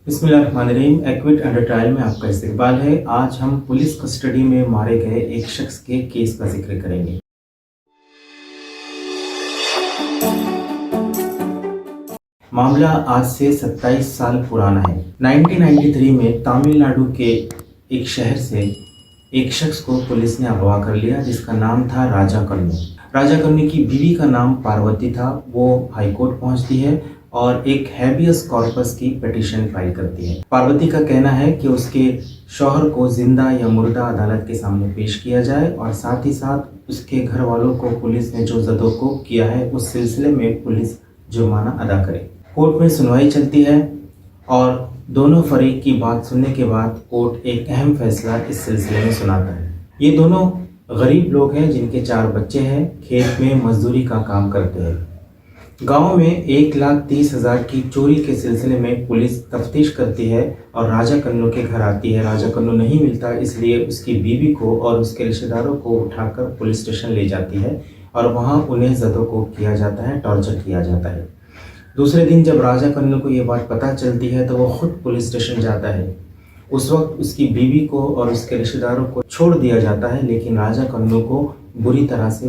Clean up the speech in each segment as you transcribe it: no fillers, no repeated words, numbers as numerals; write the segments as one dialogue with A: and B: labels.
A: बिस्मिल्लाहिर्रहमानिर्रहीम। Equity under trial में आपका इस्तकबाल है। आज हम पुलिस कस्टडी में मारे गए एक शख्स के केस का जिक्र करेंगे। मामला आज से 27 साल पुराना है। 1993 में तमिलनाडु के एक शहर से एक शख्स को पुलिस ने अगवा कर लिया, जिसका नाम था राजा कन्नू। राजा कन्नू की बीवी का नाम पार्वती था। वो हाईकोर्ट पहुंचती है और एक हैबियस कॉर्पस की पिटीशन फाइल करती है। पार्वती का कहना है कि उसके शौहर को जिंदा या मुर्दा अदालत के सामने पेश किया जाए और साथ ही साथ उसके घर वालों को पुलिस ने जो ज़दोकोब किया है उस सिलसिले में पुलिस जुर्माना अदा करे। कोर्ट में सुनवाई चलती है और दोनों फरीक की बात सुनने के बाद कोर्ट एक अहम फैसला इस सिलसिले में सुनाता है। ये दोनों गरीब लोग हैं जिनके 4 बच्चे हैं, खेत में मजदूरी का काम करते हैं। गांव में 1,30,000 की चोरी के सिलसिले में पुलिस तफ्तीश करती है और राजा कन्नू के घर आती है। राजा कन्नू नहीं मिलता, इसलिए उसकी बीवी को और उसके रिश्तेदारों को उठाकर पुलिस स्टेशन ले जाती है और वहां उन्हें ज़दोकोब किया जाता है, टॉर्चर किया जाता है। दूसरे दिन जब राजा कन्नू को ये बात पता चलती है तो वो खुद पुलिस स्टेशन जाता है। उस वक्त उसकी बीवी को और उसके रिश्तेदारों को छोड़ दिया जाता है, लेकिन राजा कन्नू को बुरी तरह से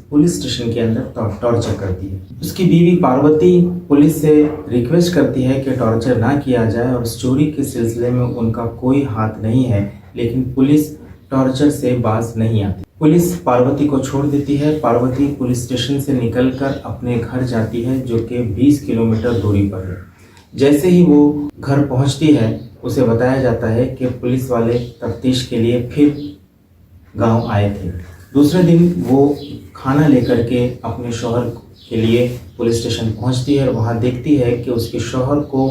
A: पुलिस स्टेशन के अंदर टॉर्चर करती है। उसकी बीवी पार्वती पुलिस से रिक्वेस्ट करती है कि टॉर्चर ना किया जाए और उस चोरी के सिलसिले में उनका कोई हाथ नहीं है, लेकिन पुलिस टॉर्चर से बाज नहीं आती। पुलिस पार्वती को छोड़ देती है। पार्वती पुलिस स्टेशन से निकलकर अपने घर जाती है, जो कि 20 किलोमीटर दूरी पर है। जैसे ही वो घर पहुंचती है, उसे बताया जाता है कि पुलिस वाले तफ्तीश के लिए फिर गांव आए थे। दूसरे दिन वो खाना लेकर के अपने शौहर के लिए पुलिस स्टेशन पहुंचती है और वहां देखती है कि उसके शौहर को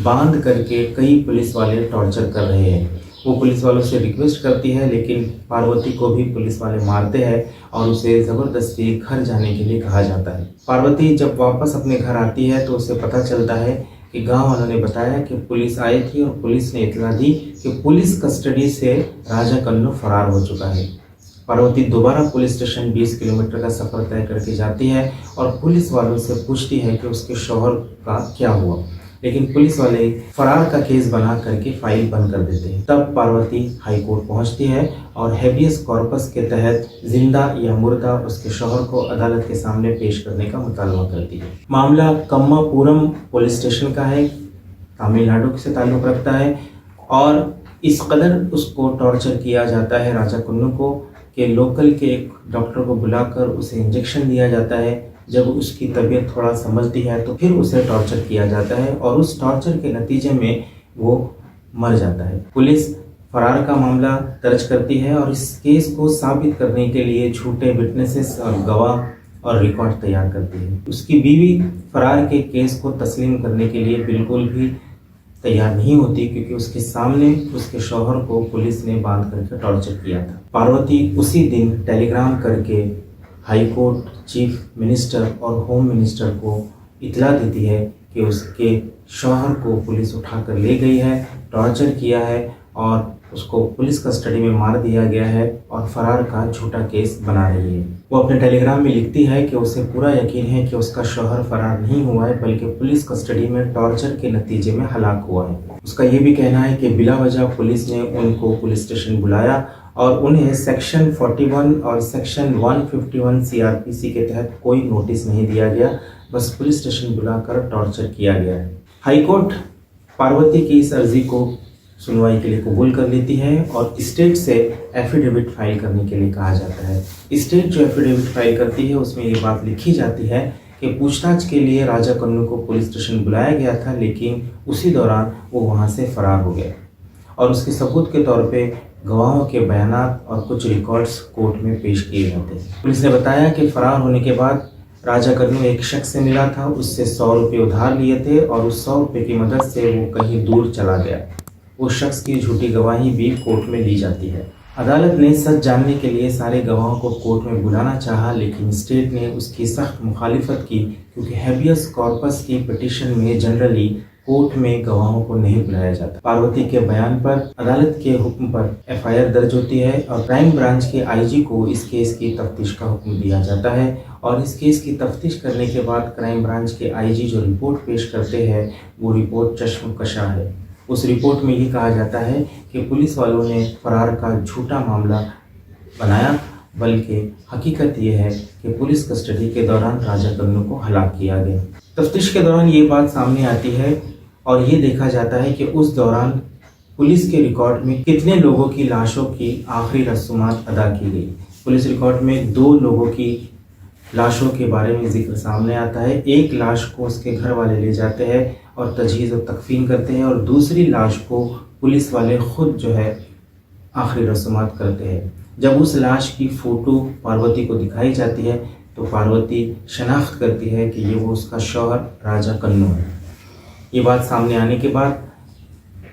A: बांध करके कई पुलिस वाले टॉर्चर कर रहे हैं। वो पुलिस वालों से रिक्वेस्ट करती है, लेकिन पार्वती को भी पुलिस वाले मारते हैं और उसे ज़बरदस्ती घर जाने के लिए कहा जाता है। पार्वती जब वापस अपने घर आती है तो उसे पता चलता है कि गांव वालों ने बताया कि पुलिस आई थी और पुलिस ने इतला दी कि पुलिस कस्टडी से राजा कन्नू फरार हो चुका है। पार्वती दोबारा पुलिस स्टेशन 20 किलोमीटर का सफ़र तय करके जाती है और पुलिस वालों से पूछती है कि उसके शौहर का क्या हुआ, लेकिन पुलिस वाले फरार का केस बना करके फाइल बंद कर देते हैं। तब पार्वती हाई कोर्ट पहुंचती है और हैबियस कॉर्पस के तहत जिंदा या मुर्दा उसके शौहर को अदालत के सामने पेश करने का मुतालबा करती है। मामला कम्मापुरम पुलिस स्टेशन का है, तमिलनाडु से ताल्लुक़ रखता है और इस कदर उसको टॉर्चर किया जाता है राजा कन्नू को कि लोकल के एक डॉक्टर को बुलाकर उसे इंजेक्शन दिया जाता है। जब उसकी तबीयत थोड़ा समझती है तो फिर उसे टॉर्चर किया जाता है और उस टॉर्चर के नतीजे में वो मर जाता है। पुलिस फरार का मामला दर्ज करती है और इस केस को साबित करने के लिए झूठे विटनेसेस और गवाह और रिकॉर्ड तैयार करती है। उसकी बीवी फरार के केस को तस्लीम करने के लिए बिल्कुल भी तैयार नहीं होती, क्योंकि उसके सामने उसके शौहर को पुलिस ने बांध करके टॉर्चर किया था। पार्वती उसी दिन टेलीग्राम करके हाई कोर्ट, चीफ मिनिस्टर और होम मिनिस्टर को इतला देती है कि उसके शौहर को पुलिस उठाकर ले गई है, टॉर्चर किया है और उसको पुलिस कस्टडी में मार दिया गया है और फरार का झूठा केस बना रही है। वो अपने टेलीग्राम में लिखती है कि उसे पूरा यकीन है कि उसका शौहर फरार नहीं हुआ है, बल्कि पुलिस कस्टडी में टॉर्चर के नतीजे में हलाक हुआ है। उसका ये भी कहना है कि बिला वजह पुलिस ने उनको पुलिस स्टेशन बुलाया और उन्हें सेक्शन 41 और सेक्शन 151 CRPC के तहत कोई नोटिस नहीं दिया गया, बस पुलिस स्टेशन बुलाकर टॉर्चर किया गया है। हाईकोर्ट पार्वती की इस अर्जी को सुनवाई के लिए कबूल कर लेती है और स्टेट से एफिडेविट फाइल करने के लिए कहा जाता है। स्टेट जो एफिडेविट फाइल करती है उसमें ये बात लिखी जाती है कि पूछताछ के लिए राजा कन्नू को पुलिस स्टेशन बुलाया गया था, लेकिन उसी दौरान वो वहाँ से फरार हो गया और उसके सबूत के तौर पे गवाहों के बयानात और कुछ रिकॉर्ड्स कोर्ट में पेश किए जाते हैं। पुलिस ने बताया कि फरार होने के बाद राजा कन्नू एक शख्स से मिला था, उससे 100 रुपये उधार लिए थे और उस 100 रुपये की मदद से वो कहीं दूर चला गया। उस शख्स की झूठी गवाही भी कोर्ट में ली जाती है। अदालत ने सच जानने के लिए सारे गवाहों को कोर्ट में बुलाना चाहा, लेकिन स्टेट ने उसकी सख्त मुखालिफत की, क्योंकि हैबियस कॉर्पस की पिटीशन में जनरली कोर्ट में गवाहों को नहीं बुलाया जाता। पार्वती के बयान पर अदालत के हुक्म पर FIR दर्ज होती है और क्राइम ब्रांच के IG को इस केस की तफ्तीश का हुक्म दिया जाता है और इस केस की तफ्तीश करने के बाद क्राइम ब्रांच के IG जो रिपोर्ट पेश करते हैं वो रिपोर्ट चश्मकशा है। उस रिपोर्ट में ये कहा जाता है कि पुलिस वालों ने फरार का झूठा मामला बनाया, बल्कि हकीकत यह है कि पुलिस कस्टडी के दौरान राजा कन्नू को हलाक किया गया। तफ्तीश के दौरान ये बात सामने आती है और ये देखा जाता है कि उस दौरान पुलिस के रिकॉर्ड में कितने लोगों की लाशों की आखिरी रस्मात अदा की गई। पुलिस रिकॉर्ड में 2 लोगों की लाशों के बारे में जिक्र सामने आता है। एक लाश को उसके घर वाले ले जाते हैं और तजहीज़ और तकफीन करते हैं, और दूसरी लाश को पुलिस वाले खुद जो है आखिरी रस्मात करते हैं। जब उस लाश की फ़ोटो पार्वती को दिखाई जाती है तो पार्वती शनाख्त करती है कि ये वो उसका शौहर राजा कन्नू है। ये बात सामने आने के बाद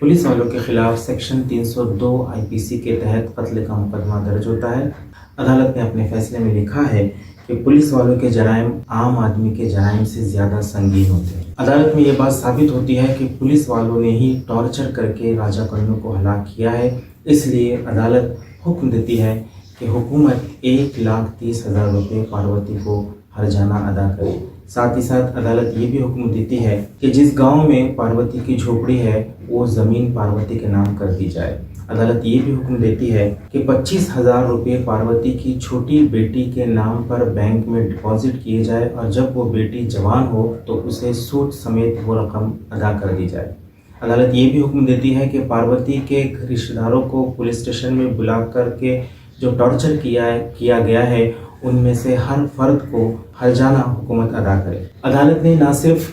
A: पुलिस वालों के खिलाफ सेक्शन 302 आईपीसी के तहत कत्ल का मुकदमा दर्ज होता है। अदालत ने अपने फैसले में लिखा है कि पुलिस वालों के जराइम आम आदमी के जराइम से ज़्यादा संगीन होते हैं। अदालत में ये बात साबित होती है कि पुलिस वालों ने ही टॉर्चर करके राजा कन्नू को हलाक किया है। इसलिए अदालत हुक्म देती है कि हुकूमत 1,30,000 रुपये पार्वती को हर्जाना अदा करे। साथ ही साथ अदालत ये भी हुक्म देती है कि जिस गांव में पार्वती की झोपड़ी है वो ज़मीन पार्वती के नाम कर दी जाए। अदालत ये भी हुक्म देती है कि 25,000 रुपये पार्वती की छोटी बेटी के नाम पर बैंक में डिपॉजिट किए जाए, और जब वो बेटी जवान हो तो उसे सूद समेत वो रकम अदा कर दी जाए। अदालत ये भी हुक्म देती है कि पार्वती के रिश्तेदारों को पुलिस स्टेशन में बुला कर के जो टॉर्चर किया गया है उनमें से हर फर्द को हर्जाना हुकूमत अदा करे। अदालत ने न सिर्फ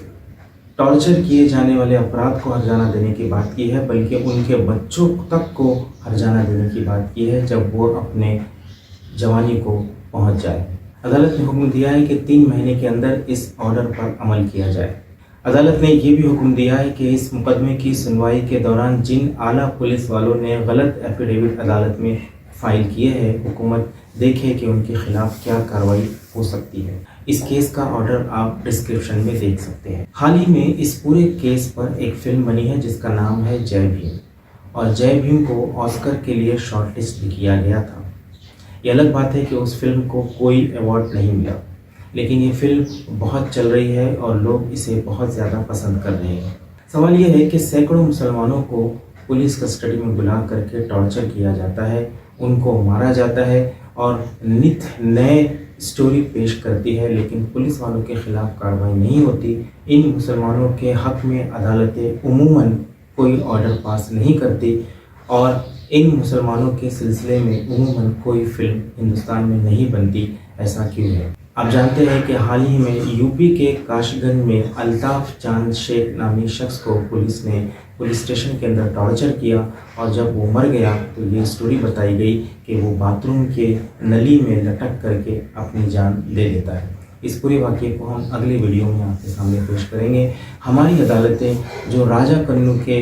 A: टॉर्चर किए जाने वाले अपराध को हर्जाना देने की बात की है, बल्कि उनके बच्चों तक को हर्जाना देने की बात की है जब वो अपने जवानी को पहुंच जाए। अदालत ने हुक्म दिया है कि 3 महीने के अंदर इस ऑर्डर पर अमल किया जाए। अदालत ने यह भी हुक्म दिया है कि इस मुकदमे की सुनवाई के दौरान जिन आला पुलिस वालों ने गलत एफिडेविट अदालत में फाइल किए हैं, हुकूमत देखे कि उनके खिलाफ क्या कार्रवाई हो सकती है। इस केस का ऑर्डर आप डिस्क्रिप्शन में देख सकते हैं। हाल ही में इस पूरे केस पर एक फिल्म बनी है जिसका नाम है जय भीम, और जय भीम को ऑस्कर के लिए शॉर्टलिस्ट भी किया गया था। ये अलग बात है कि उस फिल्म को कोई अवार्ड नहीं मिला, लेकिन ये फिल्म बहुत चल रही है और लोग इसे बहुत ज़्यादा पसंद कर रहे हैं। सवाल ये है कि सैकड़ों मुसलमानों को पुलिस कस्टडी में बुला करके टॉर्चर किया जाता है, उनको मारा जाता है और नित नए स्टोरी पेश करती है, लेकिन पुलिस वालों के खिलाफ कार्रवाई नहीं होती। इन मुसलमानों के हक़ में अदालतें उमूमन कोई ऑर्डर पास नहीं करती, और इन मुसलमानों के सिलसिले में उमूमन कोई फिल्म हिंदुस्तान में नहीं बनती। ऐसा क्यों है? आप जानते हैं कि हाल ही में यूपी के काशगंज में अल्ताफ़ चांद शेख नामी शख्स को पुलिस ने पुलिस स्टेशन के अंदर टॉर्चर किया, और जब वो मर गया तो ये स्टोरी बताई गई कि वो बाथरूम के नली में लटक करके अपनी जान दे देता है। इस पूरे वाक़ये को हम अगले वीडियो में आपके सामने पेश करेंगे। हमारी अदालतें जो राजा कन्नू के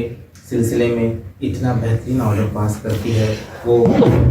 A: सिलसिले में इतना बेहतरीन ऑर्डर पास करती है, वो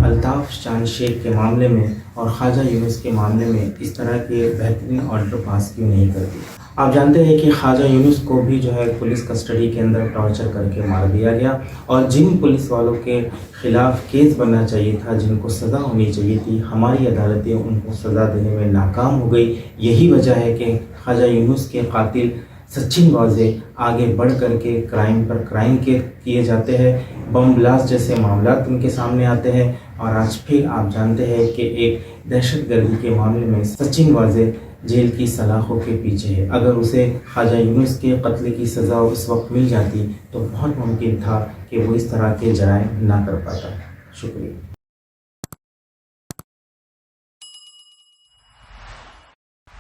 A: अल्ताफ़ चांद शेख के मामले में और ख्वाजा यूनुस के मामले में इस तरह के बेहतरीन ऑर्डर पास क्यों नहीं करती। आप जानते हैं कि ख्वाजा यूनुस को भी जो है पुलिस कस्टडी के अंदर टॉर्चर करके मार दिया गया, और जिन पुलिस वालों के खिलाफ केस बनना चाहिए था, जिनको सज़ा होनी चाहिए थी, हमारी अदालतें उनको सज़ा देने में नाकाम हो गई। यही वजह है कि ख्वाजा यूनुस के कातिल सचिन वाजे आगे बढ़ करके क्राइम पर क्राइम किए जाते हैं, बम ब्लास्ट जैसे मामला उनके सामने आते हैं, और आज फिर आप जानते हैं कि एक दहशतगर्दी के मामले में सचिन वाजे जेल की सलाखों के पीछे है। अगर उसे ख्वाजा यूनुस के कत्ल की सज़ा उस वक्त मिल जाती तो बहुत मुमकिन था कि वो इस तरह के जराइम ना कर पाता। शुक्रिया।